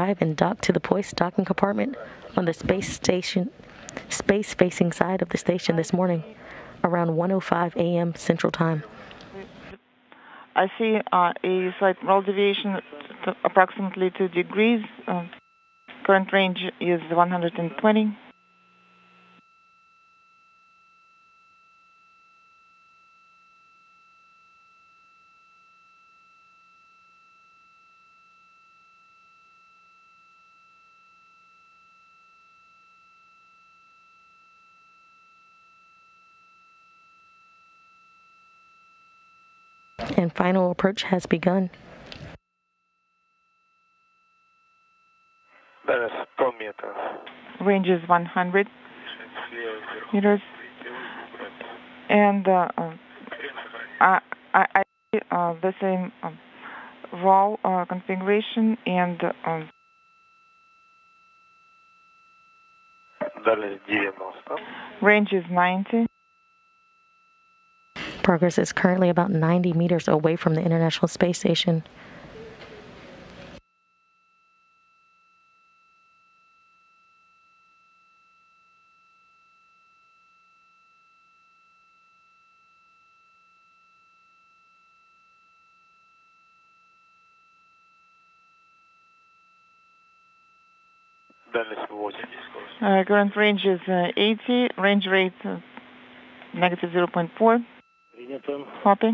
arrive and dock to the Poist docking compartment on the space-facing side of the station this morning, around 1:05 a.m. Central Time. I see a slight roll deviation, approximately 2 degrees. Current range is 120. And final approach has begun. Range is 100 meters. And I see the same roll configuration and range is 90. Progress is currently about 90 meters away from the International Space Station. Current range is 80. Range rate negative 0.4. Copy.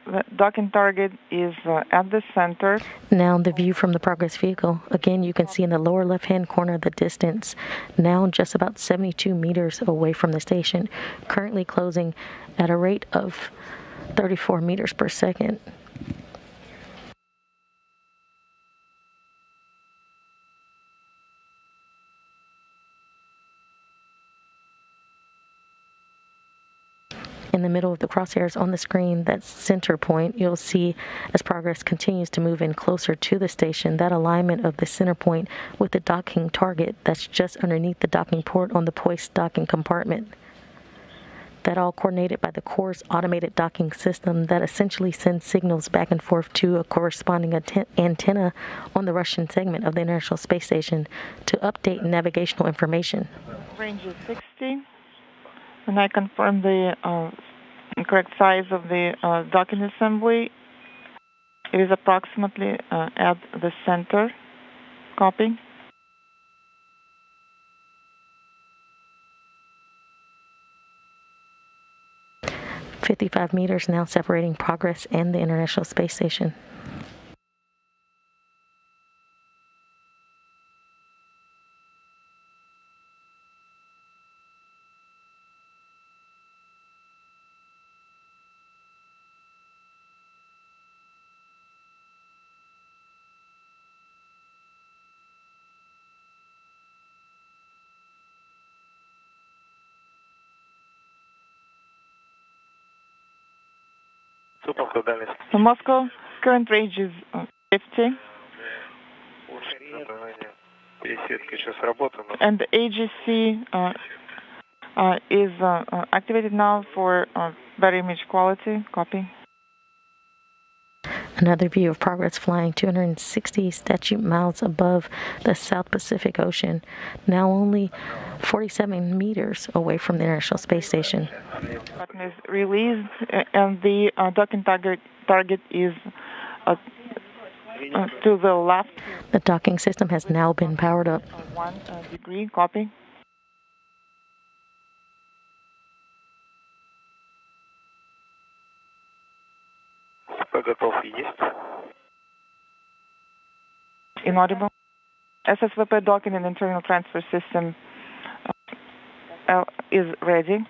The docking target is at the center. Now the view from the Progress vehicle. Again, you can see in the lower left-hand corner the distance, now just about 72 meters away from the station, currently closing at a rate of 34 meters per second. In the middle of the crosshairs on the screen, that center point, you'll see as Progress continues to move in closer to the station, that alignment of the center point with the docking target that's just underneath the docking port on the Poist docking compartment. That all coordinated by the core's automated docking system that essentially sends signals back and forth to a corresponding antenna on the Russian segment of the International Space Station to update navigational information. Range is 60. When I confirm the correct size of the docking assembly, it is approximately at the center. Copy. "55 meters now separating Progress and the International Space Station. So Moscow, current range is 50. And the AGC is activated now for better image quality. Copy. Another view of Progress flying 260 statute miles above the South Pacific Ocean, now only 47 meters away from the International Space Station. Button is released, and the docking target is to the left. The docking system has now been powered up. 1 degree. Copy. Inaudible. SSVP docking and internal transfer system is ready.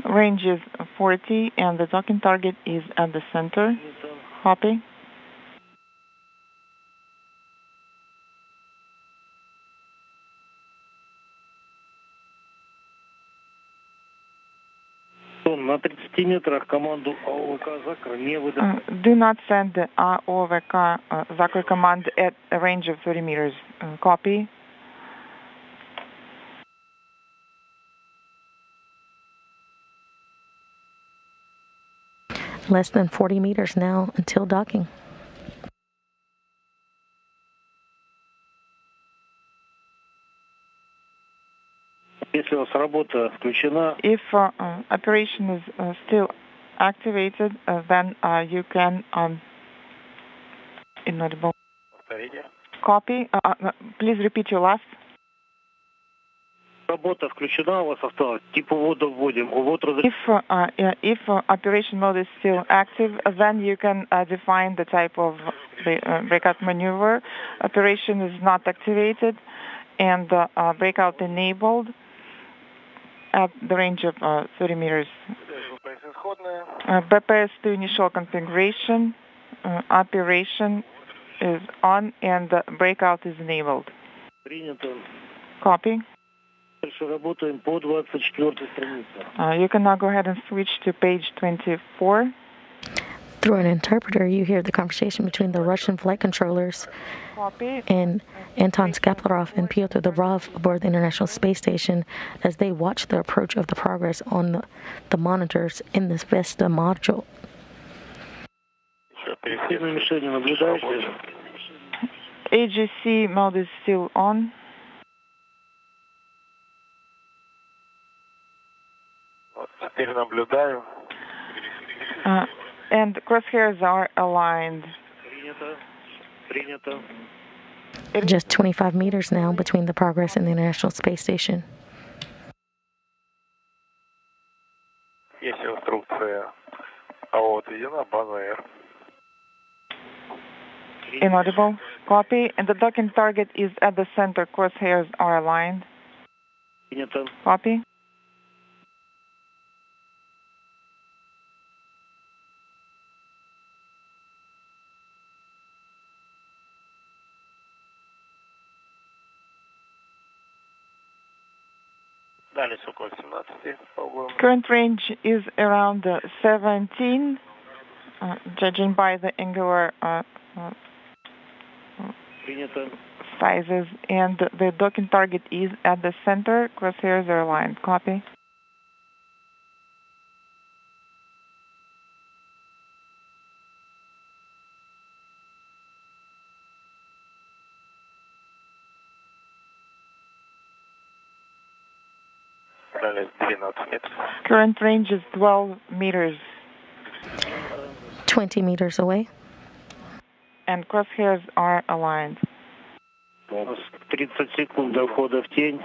Range is 40 and the docking target is at the center. Copy. На 30 метрах команду АОВК «Закр» не выдавать. Do not send the AOVK Zakr command at a range of 30 meters. Copy. Less than 40 meters now until docking. Если у вас работа включена, If operation is still activated, then you can inaudible. Copy. Please repeat your last. работа включена у вас осталась, тип увода вводим. Увод If operation mode is still active, then you can define the type of the breakout maneuver. Operation is not activated and breakout enabled at the range of 30 meters. BPS to initial configuration. Operation is on and breakout is enabled. Принято. Copy. Дальше работаем по 24 странице. You can now go ahead and switch to page 24. Through an interpreter, you hear the conversation between the Russian flight controllers and Anton Skaplarov and Pyotr Dobrov aboard the International Space Station as they watch the approach of the Progress on the monitors in this Vesta module. AGC mode is still on. And crosshairs are aligned. Just 25 meters now between the Progress and the International Space Station. Inaudible. Copy. And the docking target is at the center. Crosshairs are aligned. Copy. Current range is around 17, judging by the angular sizes, and the docking target is at the center. Crosshairs are aligned. Copy. Current range is 12 meters. 20 meters away. And crosshairs are aligned. 30 секунд до входа в тень.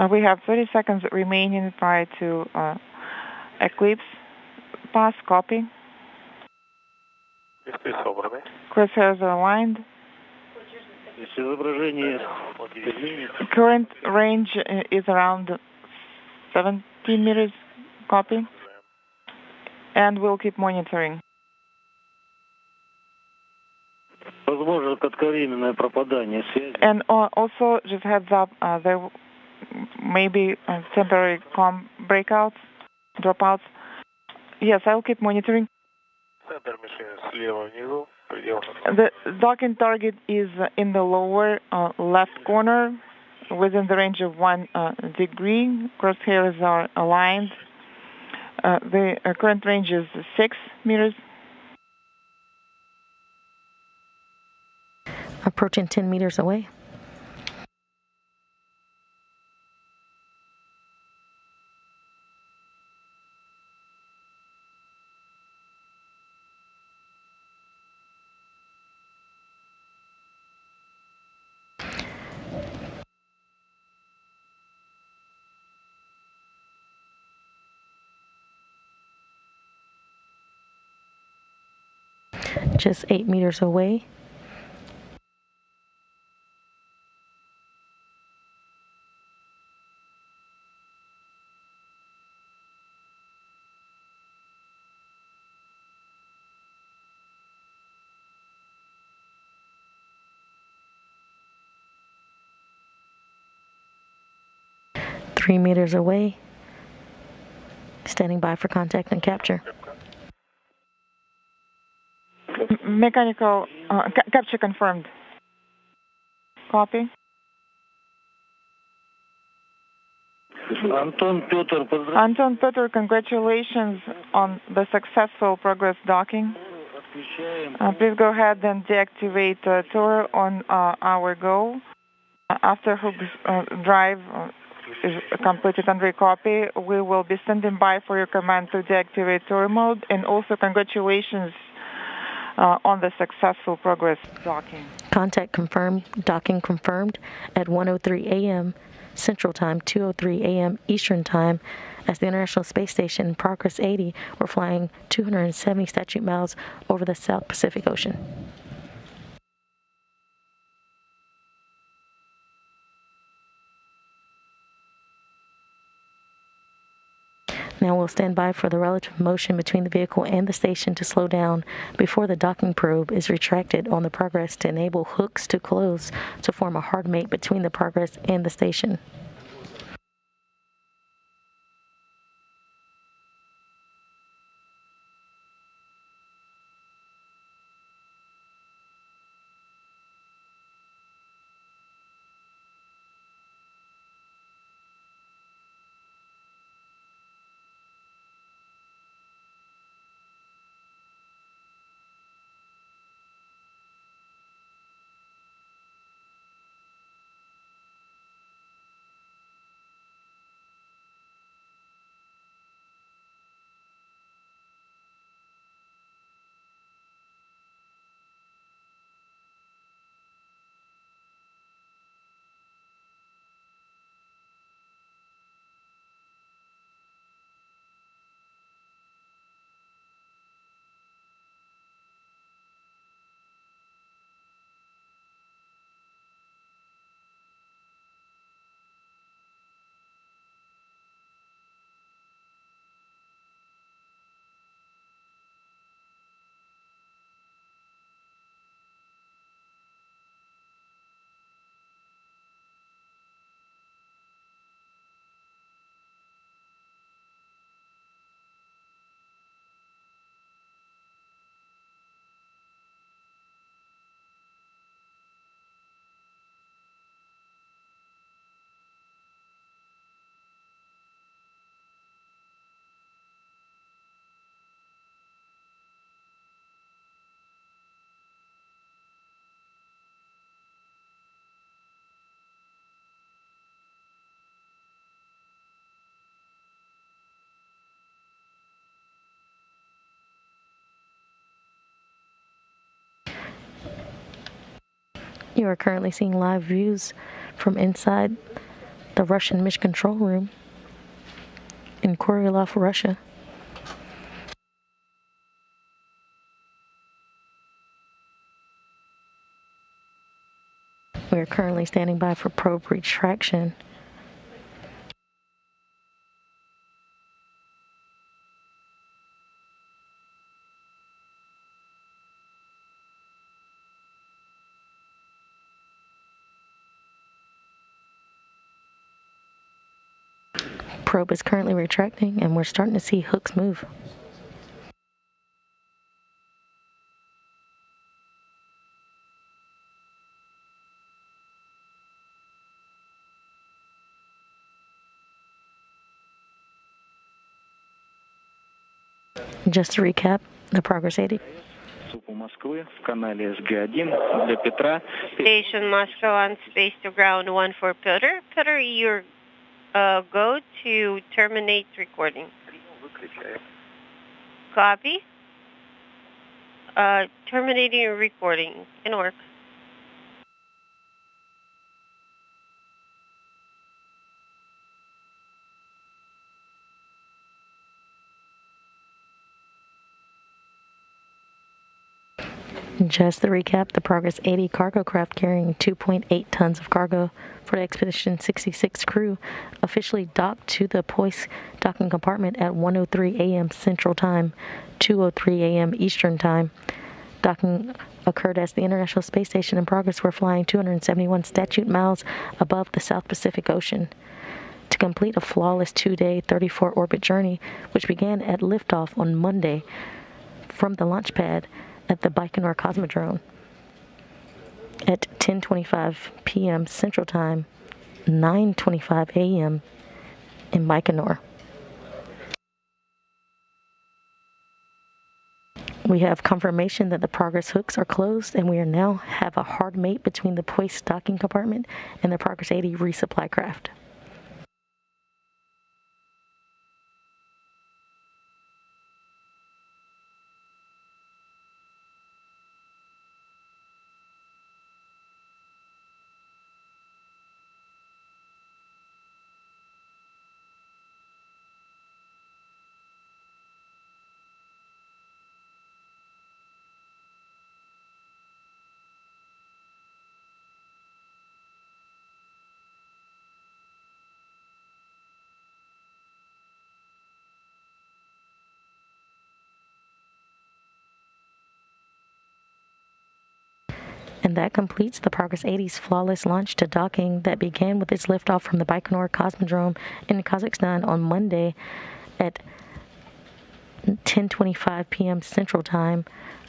We have 30 seconds remaining prior to eclipse. Pass. Copy. Crosshairs are aligned. Current range is around 17 meters. Copy. And we'll keep monitoring. And also, just heads up, there may be temporary com breakouts, dropouts. Yes, I'll keep monitoring. The docking target is in the lower left corner, within the range of 1 degree. Crosshairs are aligned. The current range is 6 meters. Approaching 10 meters away. Just 8 meters away. Three meters away. Stay Standing by for contact and capture. Mechanical capture confirmed. Copy. Anton Petr, congratulations on the successful progress docking. Please go ahead and deactivate tour on our go. After Hook's drive is completed and recopy, we will be standing by for your command to deactivate tour mode, and also congratulations on the successful progress docking. Contact confirmed, docking confirmed at 1:03 a.m. Central Time, 2:03 a.m. Eastern Time. As the International Space Station Progress 80, we're flying 270 statute miles over the South Pacific Ocean. Now we'll stand by for the relative motion between the vehicle and the station to slow down before the docking probe is retracted on the Progress to enable hooks to close to form a hard mate between the Progress and the station. You are currently seeing live views from inside the Russian Mission Control Room in Korolyov, Russia. We are currently standing by for probe retraction. Probe is currently retracting, and we're starting to see hooks move. Just to recap, the Progress 80. Station Moscow on space to ground 1 for Peter. Peter, you're go to terminate recording. Copy. Terminating your recording. Can work. Just to recap, the Progress 80 cargo craft carrying 2.8 tons of cargo for the Expedition 66 crew officially docked to the Poise docking compartment at 1:03 a.m. Central Time, 2:03 a.m. Eastern Time. Docking occurred as the International Space Station and Progress were flying 271 statute miles above the South Pacific Ocean. To complete a flawless 2-day 34-orbit journey, which began at liftoff on Monday from the launch pad at the Baikonur Cosmodrome at 10:25 p.m. Central Time, 9:25 a.m. in Baikonur. We have confirmation that the Progress hooks are closed, and we are now have a hard mate between the Poist docking compartment and the Progress 80 resupply craft. And that completes the Progress 80's flawless launch to docking that began with its liftoff from the Baikonur Cosmodrome in Kazakhstan on Monday at 10:25 p.m. Central Time,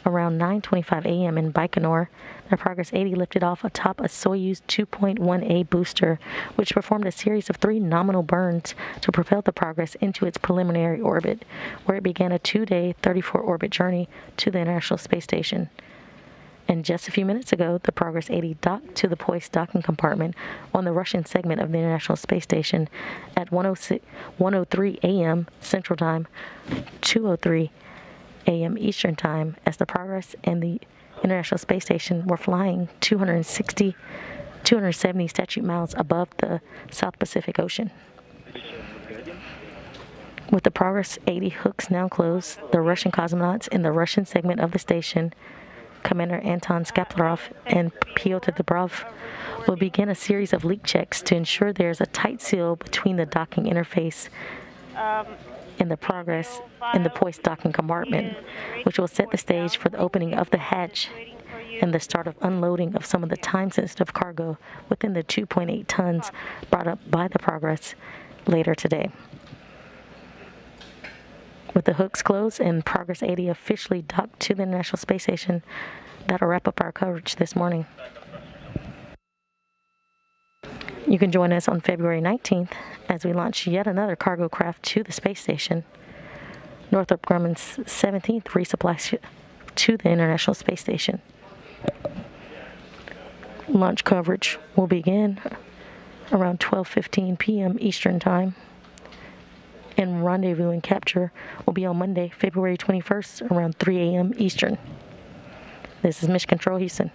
around 9:25 a.m. in Baikonur. The Progress 80 lifted off atop a Soyuz 2.1A booster, which performed a series of 3 nominal burns to propel the Progress into its preliminary orbit, where it began a 2-day 34-orbit journey to the International Space Station. And just a few minutes ago, the Progress 80 docked to the Poist docking compartment on the Russian segment of the International Space Station at 1:03 a.m. Central Time, 2:03 a.m. Eastern Time, as the Progress and the International Space Station were flying 270 statute miles above the South Pacific Ocean. With the Progress 80 hooks now closed, the Russian cosmonauts in the Russian segment of the station, Commander Anton Skaplarov and Pyotr Dobrov, will begin a series of leak checks to ensure there's a tight seal between the docking interface and the Progress and the Poist docking compartment, which will set the stage for the opening of the hatch and the start of unloading of some of the time-sensitive cargo within the 2.8 tons brought up by the Progress later today. With the hooks closed and Progress 80 officially docked to the International Space Station, that'll wrap up our coverage this morning. You can join us on February 19th as we launch yet another cargo craft to the space station, Northrop Grumman's 17th resupply to the International Space Station. Launch coverage will begin around 12:15 p.m. Eastern Time, and rendezvous and capture will be on Monday, February 21st, around 3 a.m. Eastern. This is Mission Control Houston.